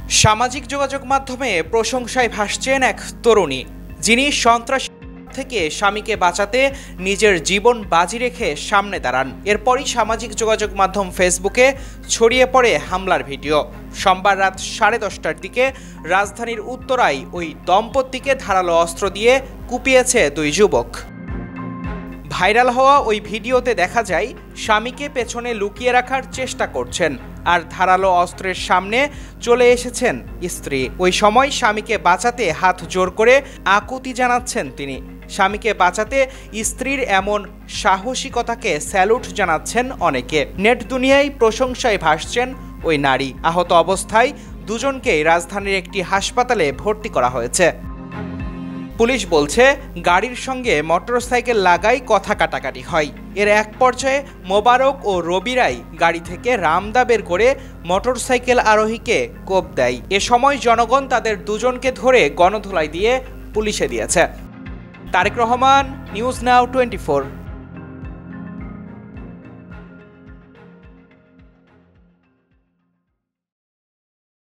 সামাজিক যোগাযোগ মাধ্যমে প্রশংসায় ভাসছেন এক তরুণী, যিনি সন্ত্রাস থেকে স্বামীকে বাঁচাতে নিজের জীবন বাজি রেখে সামনে দাঁড়ান। এরপরই সামাজিক যোগাযোগ মাধ্যম ফেসবুকে ছড়িয়ে পড়ে হামলার ভিডিও। সোমবার রাত 10:30টার দিকে রাজধানীর উত্তরায় ওই দম্পতিকে ধারালো অস্ত্র দিয়ে কুপিয়েছে দুই যুবক। ভাইরাল হওয়া ওই ভিডিওতে দেখা যায় স্বামীকে পেছনে লুকিয়ে রাখার চেষ্টা করছেন আর ধারালো অস্ত্রের সামনে চলে এসেছেন স্ত্রী। ওই সময় স্বামীকে বাঁচাতে হাত জোর করে আকুতি জানাচ্ছেন তিনি। স্বামীকে বাঁচাতে স্ত্রীর এমন সাহসিকতাকে স্যালুট জানাচ্ছেন অনেকে। নেট দুনিয়ায় প্রশংসায় ভাসছেন ওই নারী। আহত অবস্থায় দুজনকেই রাজধানীর একটি হাসপাতালে ভর্তি করা হয়েছে। পুলিশ বলছে, গাড়ির সঙ্গে মোটরসাইকেল লাগাই কথা কাটাকাটি হয়। এর এক পর্যায়ে মোবারক ও রবিরাই গাড়ি থেকে রামদা বের করে মোটরসাইকেল আরোহীকে কোপ দেয়। এ সময় জনগণ তাদের দুজনকে ধরে গণধোলাই দিয়ে পুলিশে দিয়েছে। Tarek Rahman, news now 24।